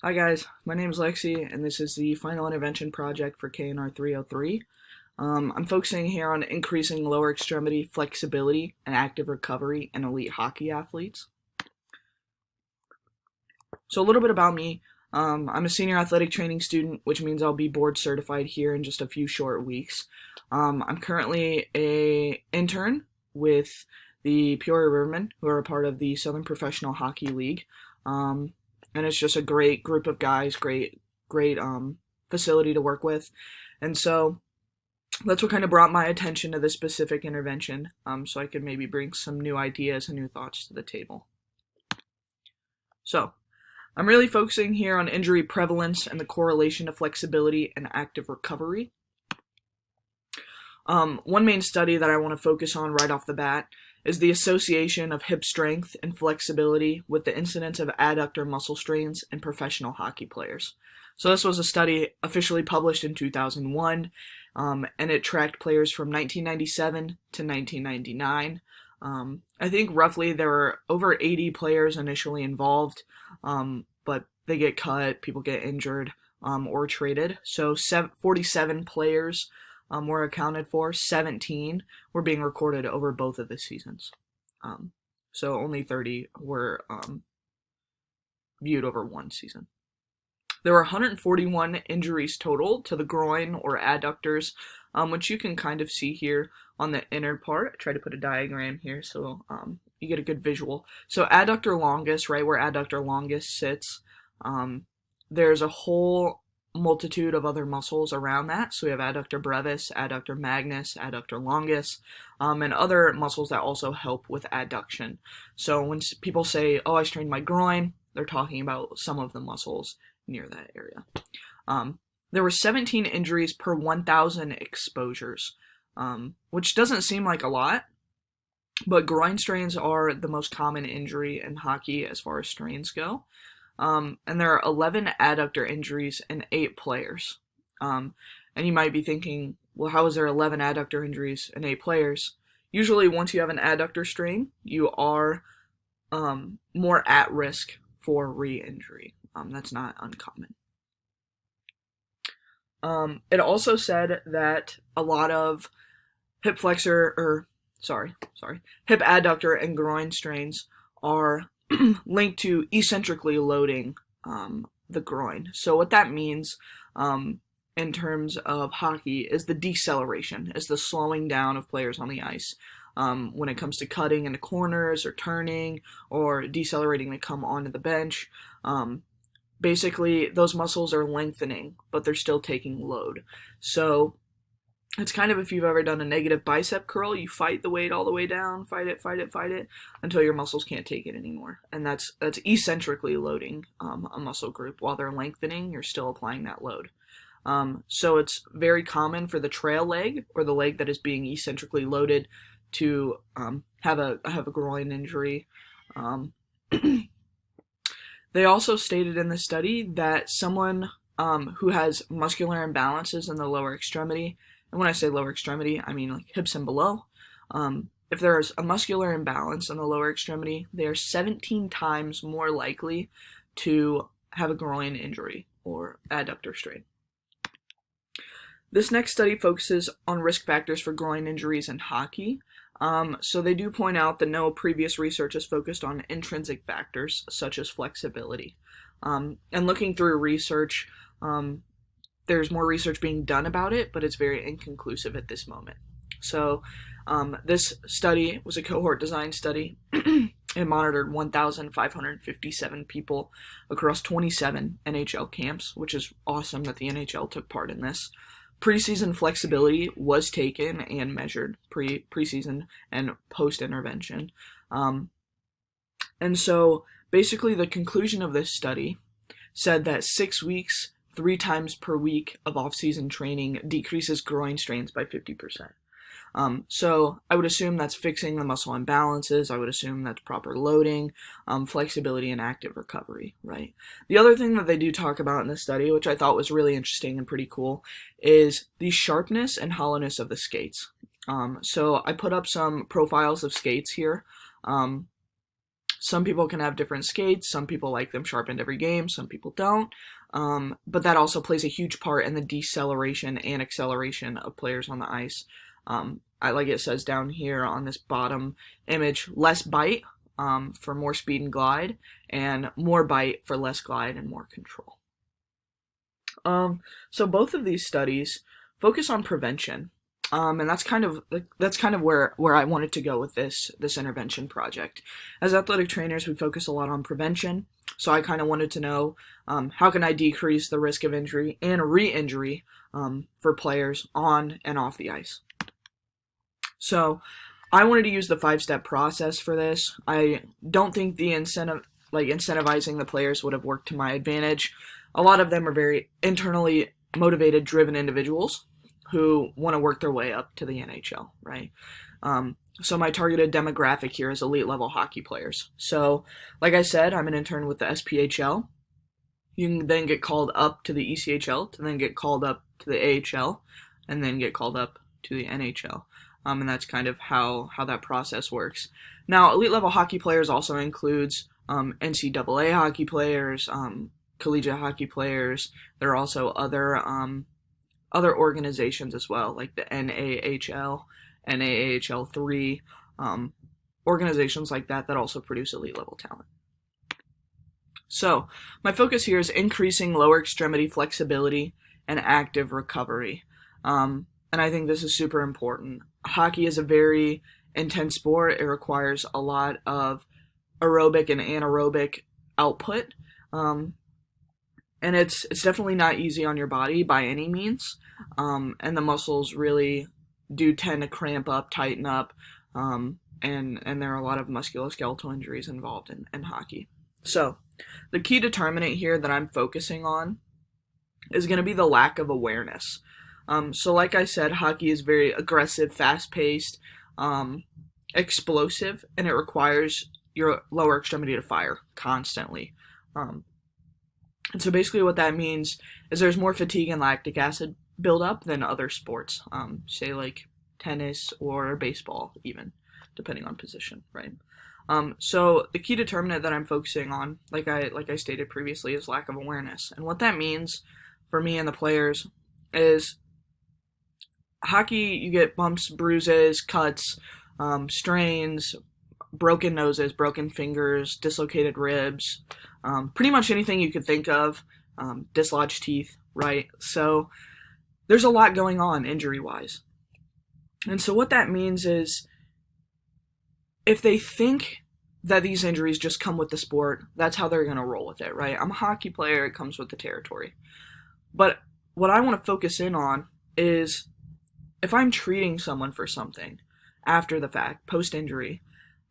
Hi guys, my name is Lexi, and this is the final intervention project for KNR 303. I'm focusing here on increasing lower extremity flexibility and active recovery in elite hockey athletes. So a little bit about me. I'm a senior athletic training student, which means I'll be board certified here in just a few short weeks. I'm currently a intern with the Peoria Rivermen, who are a part of the Southern Professional Hockey League. Um, and it's just a great group of guys, great facility to work with. And so that's what kind of brought my attention to this specific intervention, so I could maybe bring some new ideas and new thoughts to the table. So, I'm really focusing here on injury prevalence and the correlation of flexibility and active recovery. One main study that I want to focus on right off the bat is the association of hip strength and flexibility with the incidence of adductor muscle strains in professional hockey players. So this was a study officially published in 2001, and it tracked players from 1997 to 1999. I think roughly there were over 80 players initially involved, but they get cut, people get injured, or traded. So 47 players were accounted for. 17 were being recorded over both of the seasons. So only 30 were viewed over one season. There were 141 injuries total to the groin or adductors, which you can kind of see here on the inner part. I tried to put a diagram here so you get a good visual. So adductor longus, right where adductor longus sits, there's a whole multitude of other muscles around that. So we have adductor brevis, adductor magnus, adductor longus, and other muscles that also help with adduction. So when people say, oh, I strained my groin, they're talking about some of the muscles near that area. There were 17 injuries per 1,000 exposures, which doesn't seem like a lot, but groin strains are the most common injury in hockey as far as strains go. And there are 11 adductor injuries in 8 players. And you might be thinking, well, how is there 11 adductor injuries in 8 players? Usually, once you have an adductor strain, you are more at risk for re-injury. That's not uncommon. It also said that a lot of hip adductor and groin strains are linked to eccentrically loading the groin. So what that means in terms of hockey is the deceleration, is the slowing down of players on the ice. When it comes to cutting into corners or turning or decelerating to come onto the bench. Basically, those muscles are lengthening, but they're still taking load. So it's kind of if you've ever done a negative bicep curl, you fight the weight all the way down, fight it, until your muscles can't take it anymore. And that's eccentrically loading a muscle group. While they're lengthening, you're still applying that load. So it's very common for the trail leg, or the leg that is being eccentrically loaded, to have a groin injury. They also stated in the study that someone who has muscular imbalances in the lower extremity, and when I say lower extremity, I mean like hips and below, if there is a muscular imbalance in the lower extremity, they are 17 times more likely to have a groin injury or adductor strain. This next study focuses on risk factors for groin injuries in hockey. So they do point out that no previous research has focused on intrinsic factors such as flexibility. And looking through research, there's more research being done about it, but it's very inconclusive at this moment. So this study was a cohort design study. It monitored 1,557 people across 27 NHL camps, which is awesome that the NHL took part in this. Preseason flexibility was taken and measured preseason and post-intervention. And so basically the conclusion of this study said that 6 weeks, 3 times per week of off-season training decreases groin strains by 50%. So I would assume that's fixing the muscle imbalances. I would assume that's proper loading, flexibility, and active recovery, right? The other thing that they do talk about in this study, which I thought was really interesting and pretty cool, is the sharpness and hollowness of the skates. So I put up some profiles of skates here. Some people can have different skates. Some people like them sharpened every game. Some people don't. But that also plays a huge part in the deceleration and acceleration of players on the ice. Like it says down here on this bottom image, less bite for more speed and glide, and more bite for less glide and more control. So both of these studies focus on prevention. And that's kind of where I wanted to go with this intervention project. As athletic trainers, we focus a lot on prevention. So I kind of wanted to know how can I decrease the risk of injury and re-injury for players on and off the ice. So I wanted to use the 5-step process for this. I don't think the incentivizing the players would have worked to my advantage. A lot of them are very internally motivated, driven individuals who want to work their way up to the NHL, right? So my targeted demographic here is elite level hockey players. So, like I said, I'm an intern with the SPHL. You can then get called up to the ECHL, to then get called up to the AHL, and then get called up to the NHL. And that's kind of how that process works. Now, elite level hockey players also includes NCAA hockey players, collegiate hockey players. There are also other organizations as well, like the NAHL, NAHL3, organizations like that also produce elite level talent. So my focus here is increasing lower extremity flexibility and active recovery. And I think this is super important. Hockey is a very intense sport. It requires a lot of aerobic and anaerobic output. And it's definitely not easy on your body by any means. And the muscles really do tend to cramp up, tighten up, and there are a lot of musculoskeletal injuries involved in hockey. So the key determinant here that I'm focusing on is going to be the lack of awareness. So like I said, hockey is very aggressive, fast-paced, explosive, and it requires your lower extremity to fire constantly. And so basically what that means is there's more fatigue and lactic acid buildup than other sports, say like tennis or baseball even, depending on position, right? So the key determinant that I'm focusing on, like I stated previously, is lack of awareness. And what that means for me and the players is hockey, you get bumps, bruises, cuts, strains, broken noses, broken fingers, dislocated ribs, pretty much anything you could think of, dislodged teeth, right? So there's a lot going on injury-wise. And so what that means is if they think that these injuries just come with the sport, that's how they're going to roll with it, right? I'm a hockey player, it comes with the territory. But what I want to focus in on is if I'm treating someone for something after the fact, post-injury,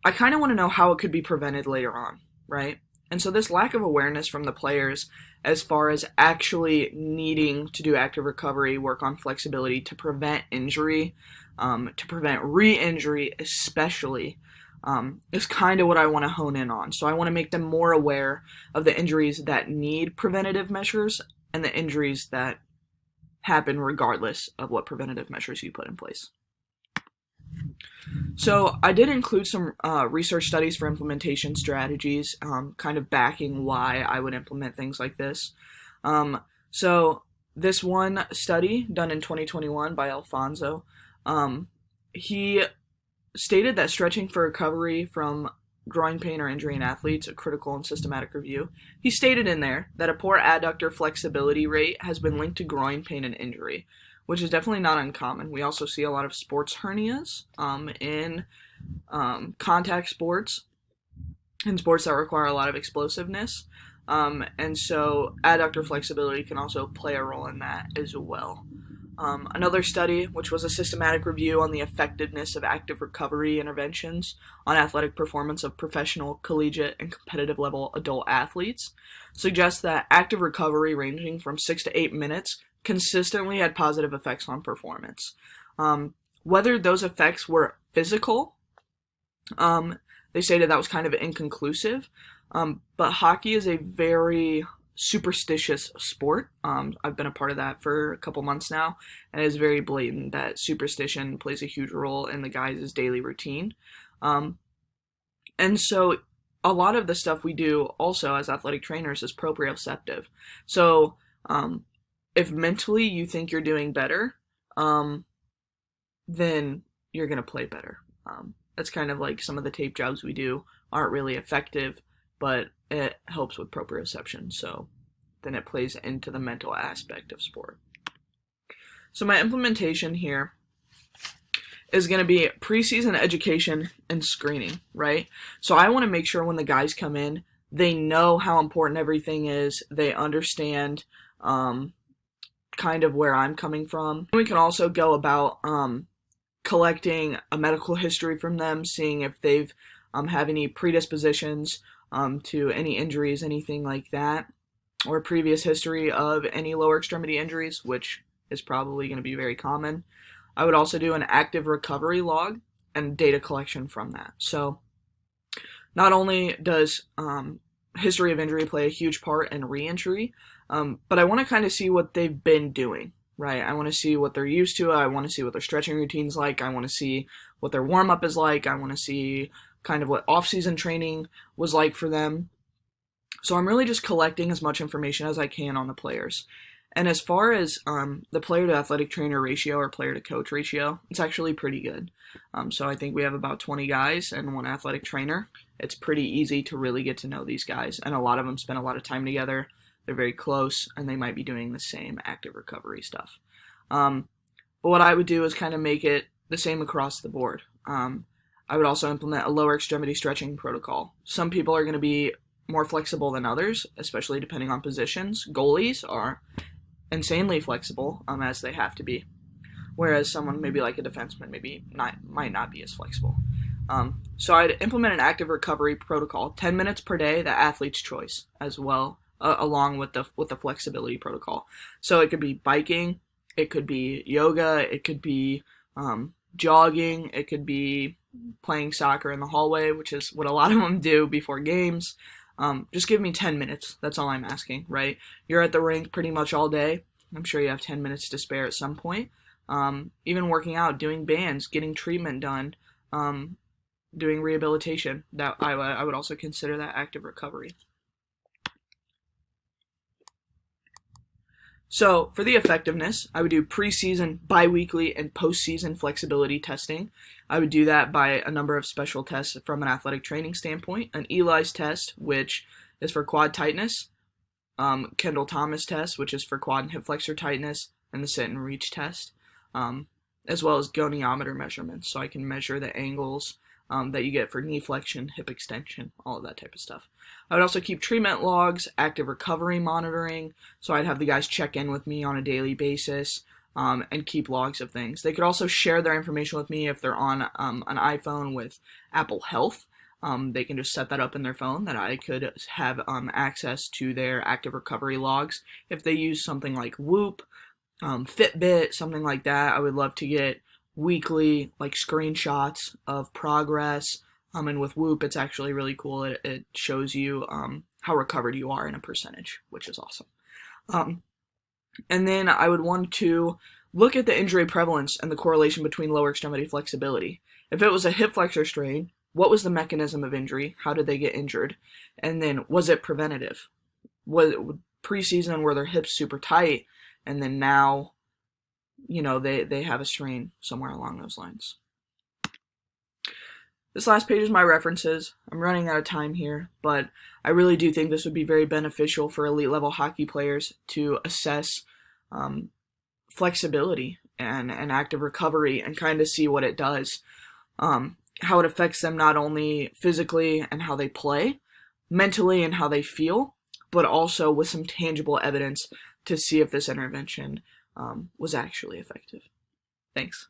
I kind of want to know how it could be prevented later on, right? And so this lack of awareness from the players as far as actually needing to do active recovery, work on flexibility to prevent injury, to prevent re-injury especially, is kind of what I want to hone in on. So I want to make them more aware of the injuries that need preventative measures and the injuries that happen regardless of what preventative measures you put in place. So I did include some research studies for implementation strategies, kind of backing why I would implement things like this. So this one study done in 2021 by Alfonso, he stated that stretching for recovery from groin pain or injury in athletes, a critical and systematic review. He stated in there that a poor adductor flexibility rate has been linked to groin pain and injury, which is definitely not uncommon. We also see a lot of sports hernias in contact sports and sports that require a lot of explosiveness. And so adductor flexibility can also play a role in that as well. Another study, which was a systematic review on the effectiveness of active recovery interventions on athletic performance of professional, collegiate, and competitive level adult athletes, suggests that active recovery ranging from 6 to 8 minutes consistently had positive effects on performance. Whether those effects were physical, they stated that was kind of inconclusive, but hockey is a very superstitious sport. I've been a part of that for a couple months now, and it is very blatant that superstition plays a huge role in the guys' daily routine. And so a lot of the stuff we do also as athletic trainers is proprioceptive. So if mentally you think you're doing better, then you're going to play better. That's kind of like some of the tape jobs we do aren't really effective, but it helps with proprioception. So then it plays into the mental aspect of sport. So my implementation here is going to be preseason education and screening, right? So I want to make sure when the guys come in, they know how important everything is. They understand kind of where I'm coming from. We can also go about collecting a medical history from them, seeing if they've have any predispositions to any injuries, anything like that, or previous history of any lower extremity injuries, which is probably going to be very common. I would also do an active recovery log and data collection from that. So not only does history of injury play a huge part in re-injury, but I want to kind of see what they've been doing, right? I want to see what they're used to. I want to see what their stretching routine's like. I want to see what their warm-up is like. I want to see kind of what off-season training was like for them. So I'm really just collecting as much information as I can on the players. And as far as the player to athletic trainer ratio or player to coach ratio, it's actually pretty good. So I think we have about 20 guys and one athletic trainer. It's pretty easy to really get to know these guys, and a lot of them spend a lot of time together. They're very close, and they might be doing the same active recovery stuff. But what I would do is kind of make it the same across the board. I would also implement a lower extremity stretching protocol. Some people are going to be more flexible than others, especially depending on positions. Goalies are insanely flexible, as they have to be, whereas someone maybe like a defenseman might not be as flexible. So I'd implement an active recovery protocol, 10 minutes per day, the athlete's choice as well, along with the flexibility protocol. So it could be biking, it could be yoga, it could be jogging, it could be playing soccer in the hallway, which is what a lot of them do before games. Just give me 10 minutes. That's all I'm asking, right? You're at the rink pretty much all day. I'm sure you have 10 minutes to spare at some point. Even working out, doing bands, getting treatment done, doing rehabilitation. That I would also consider that active recovery. So for the effectiveness, I would do preseason, biweekly, and postseason flexibility testing. I would do that by a number of special tests from an athletic training standpoint. An Eli's test, which is for quad tightness, Kendall Thomas test, which is for quad and hip flexor tightness, and the sit and reach test, as well as goniometer measurements, so I can measure the angles that you get for knee flexion, hip extension, all of that type of stuff. I would also keep treatment logs, active recovery monitoring, so I'd have the guys check in with me on a daily basis and keep logs of things. They could also share their information with me if they're on an iPhone with Apple Health. They can just set that up in their phone that I could have access to their active recovery logs. If they use something like Whoop, Fitbit, something like that, I would love to get weekly like screenshots of progress, and with Whoop it's actually really cool. It shows you how recovered you are in a percentage, which is awesome. And then I would want to look at the injury prevalence and the correlation between lower extremity flexibility. If it was a hip flexor strain, what was the mechanism of injury? How did they get injured? And then was it preventative? Was it preseason, were their hips super tight, and then now they have a strain somewhere along those lines. This last page is my references. I'm running out of time here, but I really do think this would be very beneficial for elite level hockey players to assess flexibility and active recovery and kind of see what it does, how it affects them not only physically and how they play, mentally and how they feel, but also with some tangible evidence to see if this intervention was actually effective. Thanks.